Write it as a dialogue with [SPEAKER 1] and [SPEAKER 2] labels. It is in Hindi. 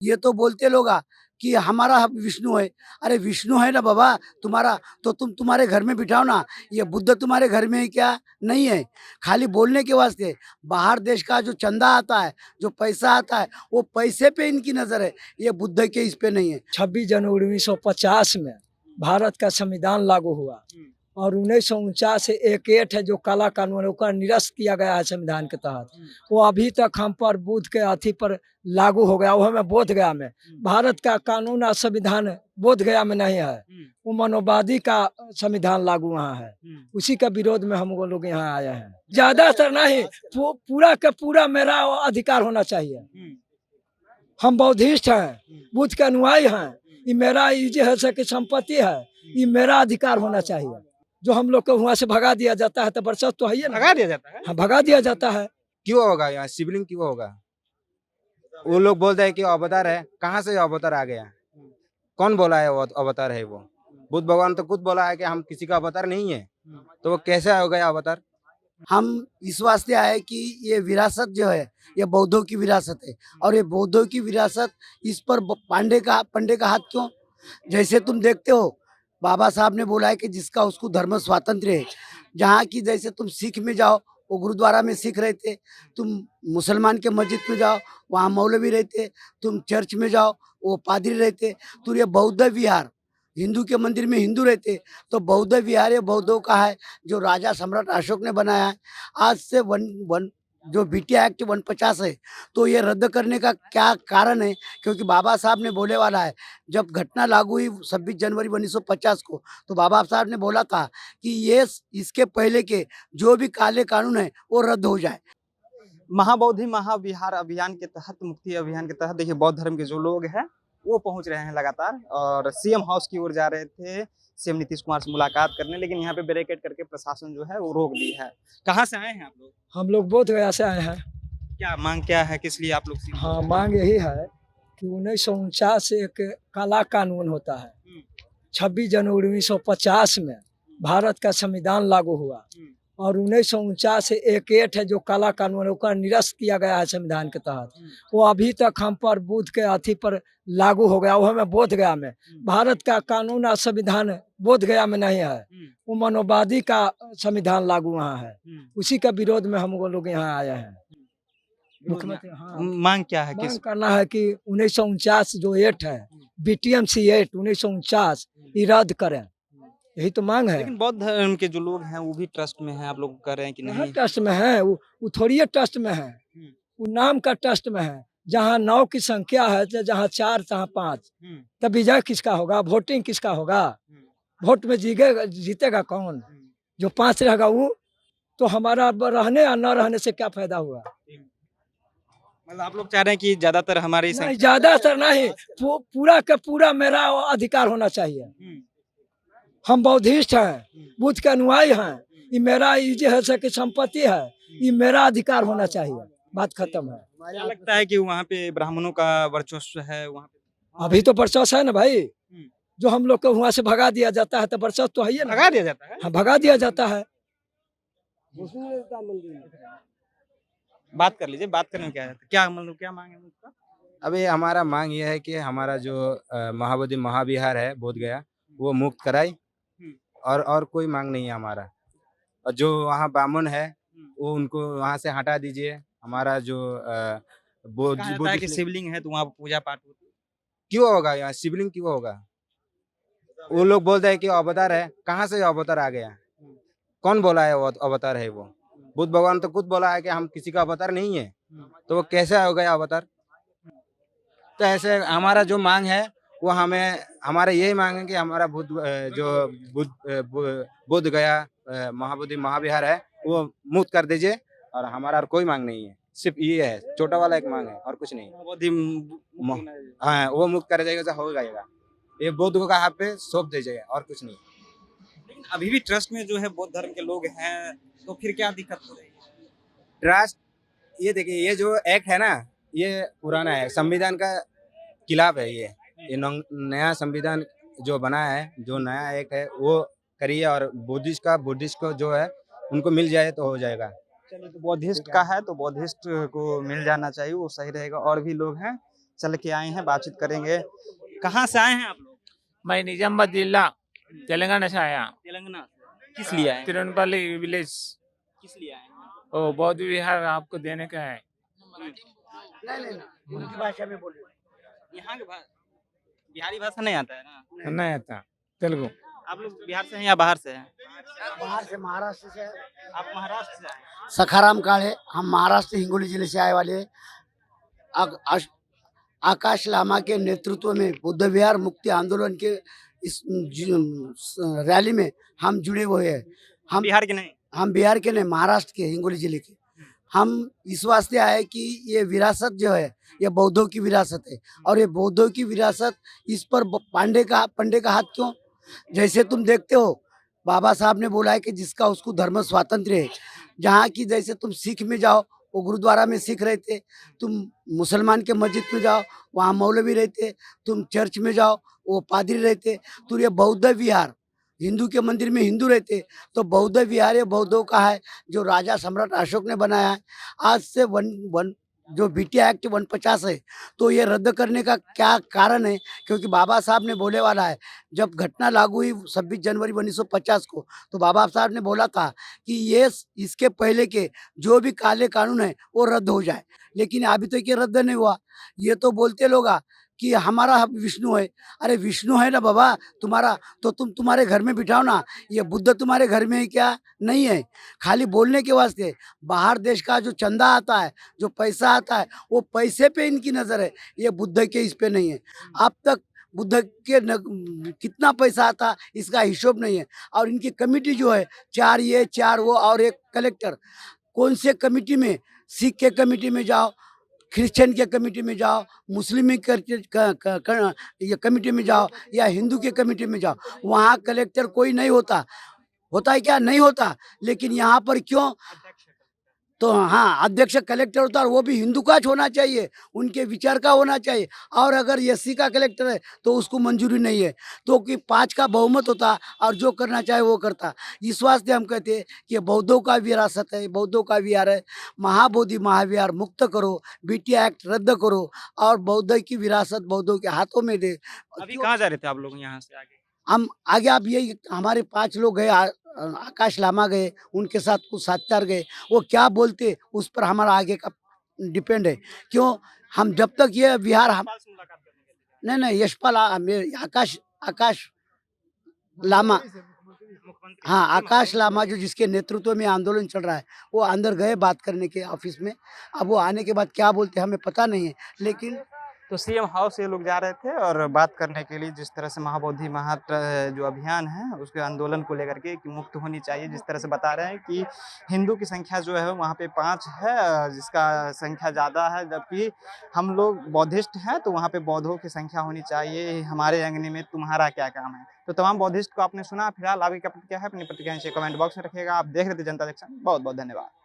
[SPEAKER 1] ये तो बोलते लोग कि हमारा विष्णु है। अरे विष्णु है ना बाबा तुम्हारा, तो तुम तुम्हारे घर में बिठाओ ना। ये बुद्ध तुम्हारे घर में है क्या? नहीं है। खाली बोलने के वास्ते बाहर देश का जो चंदा आता है, जो पैसा आता है, वो पैसे पे इनकी नजर है, ये बुद्ध के इस पे नहीं है।
[SPEAKER 2] 26 जनवरी 1950 में भारत का संविधान लागू हुआ और 1949 से एक एक्ट है जो काला कानून का निरस्त किया गया है संविधान के तहत। वो अभी तक हम पर बुद्ध के अथी पर लागू हो गया। वो हमें बोध गया में भारत का कानून और संविधान बोध गया में नहीं है, वो मनोवादी का संविधान लागू वहाँ है। उसी का विरोध में हम लोग यहाँ आए हैं। ज्यादातर नहीं, पूरा का पूरा मेरा अधिकार होना चाहिए। हम बौद्धिस्ट हैं, बुद्ध के अनुयायी हैं। ये मेरा जो है सके संपत्ति है, ये मेरा अधिकार होना चाहिए। जो हम लोग को वहाँ से भगा दिया जाता है तो बरसात तो है ही ना।
[SPEAKER 3] भगा दिया जाता है।
[SPEAKER 2] हाँ, भगा दिया जाता है।
[SPEAKER 3] क्यों होगा? यहाँ शिवलिंग क्यों होगा? वो लोग बोलते हैं कि अवतार है। कहाँ से अवतार आ गया? कौन बोला है वो अवतार है? वो बुद्ध भगवान तो खुद बोला है कि हम किसी का अवतार नहीं है, तो वो कैसे हो गया अवतार?
[SPEAKER 1] हम इस वास्ते आए कि ये विरासत जो है ये बौद्धों की विरासत है, और ये बौद्धों की विरासत, इस पर पंडे का हाथ क्यों? जैसे तुम देखते हो बाबा साहब ने बोला है कि जिसका उसको धर्म स्वातंत्र है। जहाँ की जैसे तुम सिख में जाओ, वो गुरुद्वारा में सिख रहते, तुम मुसलमान के मस्जिद में जाओ वहाँ मौलवी रहते, तुम चर्च में जाओ वो पादरी रहते। तो ये बौद्ध विहार, हिंदू के मंदिर में हिंदू रहते, तो बौद्ध विहार ये बौद्धों का है, जो राजा सम्राट अशोक ने बनाया है। आज से वन वन जो बीटी एक्ट 150 है, तो ये रद्द करने का क्या कारण है? क्योंकि बाबा साहब ने बोले वाला है, जब घटना लागू हुई 26 जनवरी 1950 को, तो बाबा साहब ने बोला था कि ये इसके पहले के जो भी काले कानून है वो रद्द हो जाए।
[SPEAKER 3] महाबौद्धि महाविहार अभियान के तहत, मुक्ति अभियान के तहत देखिए बौद्ध धर्म के जो लोग हैं वो पहुंच रहे हैं लगातार, और सीएम हाउस की ओर जा रहे थे सीएम नीतीश कुमार से मुलाकात करने, लेकिन यहाँ पे बैरिकेड करके प्रशासन जो है वो रोक दी है। कहाँ से आए हैं आप लोग?
[SPEAKER 2] हम लोग बोध गया से आए हैं।
[SPEAKER 3] क्या मांग क्या है, किस लिए आप लोग
[SPEAKER 2] हाँ, मांग यही है कि 1949 से एक काला कानून होता है। 26 जनवरी 1950 में भारत का संविधान लागू हुआ और 1949 से एक एक्ट है जो काला कानून का निरस्त किया गया है संविधान के तहत। वो अभी तक हम पर बुद्ध के अथी पर लागू हो गया। वो हमें बोध गया में भारत का कानून और संविधान बोध गया में नहीं है, वो मनोवादी का संविधान लागू वहाँ है। उसी का विरोध में हम लोग यहाँ आए हैं। मुख्यमंत्री
[SPEAKER 3] मांग क्या है?
[SPEAKER 2] मांग करना है कि 1949 जो एक्ट है, बीटीएमसी एक्ट 1949 ये रद्द करें, यही तो मांग है।
[SPEAKER 3] लेकिन बौद्ध धर्म के जो लोग हैं वो भी ट्रस्ट में हैं, आप लोग कह रहे हैं कि नहीं?
[SPEAKER 2] ट्रस्ट में है, वो थोड़ी ट्रस्ट में है, वो नाम का ट्रस्ट में है। जहाँ 9 की संख्या है, जहाँ 4 तहाँ 5, तब विजय किसका होगा? वोटिंग किसका होगा? वोट में जीतेगा कौन? जो 5 रहेगा वो, तो हमारा रहने या न रहने से क्या फायदा हुआ?
[SPEAKER 3] मतलब आप लोग चाह रहे हैं कि ज्यादातर हमारी
[SPEAKER 2] नहीं, ज्यादातर नहीं, पूरा का पूरा मेरा अधिकार होना चाहिए। हम बौद्धिस्ट हैं, बुद्ध के अनुयायी हैं। ये मेरा जो है सके संपत्ति है, ये मेरा अधिकार होना चाहिए। बात खत्म है।
[SPEAKER 3] क्या लगता है कि वहाँ पे ब्राह्मणों का वर्चस्व है वहाँ पे?
[SPEAKER 2] अभी तो वर्चस्व है ना भाई। जो हम लोग को वहाँ से भगा दिया जाता है तो वर्चस्व तो है ही ना।
[SPEAKER 3] भगा दिया जाता है?
[SPEAKER 2] हाँ, भगा दिया जाता है।
[SPEAKER 3] बात कर लीजिए, बात करने में क्या है? क्या मतलब क्या मांग है उसका?
[SPEAKER 4] अभी हमारा मांग ये है कि हमारा जो महाबोधि महाविहार है बोध गया, वो मुक्त कराई, और कोई मांग नहीं है हमारा। और जो वहाँ ब्राह्मण है वो उनको वहाँ से हटा दीजिए। हमारा जो
[SPEAKER 3] कहा जाता है कि शिवलिंग है तो वहाँ पूजा पाठ होती है।
[SPEAKER 4] क्यों होगा? यहाँ शिवलिंग क्यों होगा? वो लोग बोलते हैं कि अवतार है। कहाँ से अवतार आ गया? कौन बोला है वो अवतार है? वो बुद्ध भगवान तो खुद बोला है कि हम किसी का अवतार नहीं है, तो वो कैसे हो गया अवतार? तो ऐसे हमारा जो मांग है वो हमारा यही मांग है कि हमारा बुद्ध गया महाबोधि महाविहार है वो मुक्त कर दीजिए, और हमारा और कोई मांग नहीं है। सिर्फ ये है, छोटा वाला एक मांग है और कुछ नहीं। हाँ, वो मुक्त कर देगा तो हो जाएगा। ये बुद्ध का हाथ पे सौंप दीजिएगा और कुछ नहीं।
[SPEAKER 3] लेकिन अभी भी ट्रस्ट में जो है बौद्ध धर्म के लोग हैं, तो फिर क्या दिक्कत हो रही है?
[SPEAKER 4] ट्रस्ट, ये देखिए, ये जो एक्ट है ना, ये पुराना है, संविधान का खिलाफ है। ये नया संविधान जो बना है, जो नया एक्ट है वो करिए, और बुद्धिस्ट को जो है उनको मिल जाए तो हो जाएगा।
[SPEAKER 3] चलिए, तो बौद्धिस्ट का है तो बौद्धिस्ट को मिल जाना चाहिए, वो सही रहेगा। और भी लोग हैं, चल के आए हैं, बातचीत करेंगे। कहाँ से आए हैं आप लोग?
[SPEAKER 5] मैं निजामाबाद जिला तेलंगाना से आया।
[SPEAKER 3] तेलंगाना से। किस लिए आए हैं?
[SPEAKER 5] तिरुनपल्ली विलेज।
[SPEAKER 3] किस लिए आए हैं?
[SPEAKER 5] ओ बौद्ध विहार आपको देने का है।
[SPEAKER 1] नहीं उनकी भाषा में बोलिए।
[SPEAKER 3] यहाँ के बिहारी भाषा नहीं आता है ना?
[SPEAKER 5] नहीं आता तेलुगु।
[SPEAKER 3] आप लोग बिहार से हैं या बाहर से हैं?
[SPEAKER 1] बाहर से महाराष्ट्र से
[SPEAKER 3] आप महाराष्ट्र से आए हैं।
[SPEAKER 1] सखाराम काळे, हम महाराष्ट्र हिंगोली जिले से आए वाले आकाश लामा के नेतृत्व में बुद्ध विहार मुक्ति आंदोलन के इस रैली में हम जुड़े हुए हैं। हम
[SPEAKER 3] बिहार के नहीं?
[SPEAKER 1] हम बिहार के नहीं, महाराष्ट्र के हिंगोली जिले के। हम इस वास्ते आए कि ये विरासत जो है ये बौद्धों की विरासत है, और ये बौद्धों की विरासत इस पर पंडे का हाथ क्यों? जैसे तुम देखते हो बाबा साहब ने बोला है कि जिसका उसको धर्म स्वातंत्र्य है। जहाँ की जैसे तुम सिख में जाओ वो गुरुद्वारा में सिख रहते, तुम मुसलमान के मस्जिद में जाओ वहाँ मौलवी रहते, तुम चर्च में जाओ वो पादरी रहते। तो ये बौद्ध विहार हिंदू के मंदिर में हिंदू रहते, तो बौद्ध विहार ये बौद्धों का है जो राजा सम्राट अशोक ने बनाया है। आज से जो बीटी एक्ट 150 है तो ये रद्द करने का क्या कारण है? क्योंकि बाबा साहब ने बोले वाला है, जब घटना लागू हुई 26 जनवरी 1950 को, तो बाबा साहब ने बोला था कि ये इसके पहले के जो भी काले कानून है वो रद्द हो जाए, लेकिन अभी तक ये रद्द नहीं हुआ। ये तो बोलते लोग कि हमारा विष्णु है। अरे विष्णु है ना बाबा तुम्हारा, तो तुम तुम्हारे घर में बिठाओ ना। ये बुद्ध तुम्हारे घर में है क्या? नहीं है, खाली बोलने के वास्ते। बाहर देश का जो चंदा आता है, जो पैसा आता है, वो पैसे पे इनकी नज़र है, ये बुद्ध के इस पे नहीं है। अब तक बुद्ध के कितना पैसा आता इसका हिसाब नहीं है। और इनकी कमेटी जो है 4 ये 4 वो और एक कलेक्टर, कौन से कमेटी में? सिख के कमेटी में जाओ, क्रिश्चियन के कमेटी में जाओ, मुस्लिम ये कमेटी में जाओ, या हिंदू के कमेटी में जाओ, वहाँ कलेक्टर कोई नहीं होता। होता है क्या? नहीं होता। लेकिन यहाँ पर क्यों? तो हाँ, अध्यक्ष कलेक्टर होता है, और वो भी हिंदू का होना चाहिए, उनके विचार का होना चाहिए। और अगर एससी का कलेक्टर है तो उसको मंजूरी नहीं है, तो कि 5 का बहुमत होता और जो करना चाहे वो करता। इस वास्ते हम कहते हैं कि बौद्धों का विरासत है, बौद्धों का विहार है। महाबोधि महाविहार मुक्त करो, बीटी एक्ट रद्द करो, और बौद्ध की विरासत बौद्धों के हाथों में दे।
[SPEAKER 3] अभी कहाँ जा रहे थे आप लोग यहाँ से आगे?
[SPEAKER 1] हम आगे आप यही हमारे 5 लोग गए, आकाश लामा गए, उनके साथ कुछ साथीदार गए। वो क्या बोलते उस पर हमारा आगे का डिपेंड है। क्यों? हम जब तक ये विहार हम
[SPEAKER 3] यशपाल से मुलाकात करने के लिए जा
[SPEAKER 1] नहीं यशपाल आकाश लामा,
[SPEAKER 3] मुख्यमंत्री
[SPEAKER 1] हाँ आकाश लामा जो जिसके नेतृत्व में आंदोलन चल रहा है, वो अंदर गए बात करने के ऑफिस में। अब वो आने के बाद क्या बोलते हमें पता नहीं है, लेकिन
[SPEAKER 3] तो सीएम हाउस ये लोग जा रहे थे और बात करने के लिए, जिस तरह से महाबोधि जो अभियान है उसके आंदोलन को लेकर के कि मुक्त होनी चाहिए। जिस तरह से बता रहे हैं कि हिंदू की संख्या जो है वहाँ पे 5 है, जिसका संख्या ज़्यादा है, जबकि हम लोग बौद्धिस्ट हैं तो वहाँ पे बौद्धों की संख्या होनी चाहिए। हमारे अंगने में तुम्हारा क्या काम है? तो तमाम बौद्धिस्ट को आपने सुना। फिलहाल आपकी क्या प्रतिक्रिया है? अपनी प्रतिक्रिया नीचे कमेंट बॉक्स में रखिएगा। आप देख रहे थे जनता जंक्शन। बहुत बहुत धन्यवाद।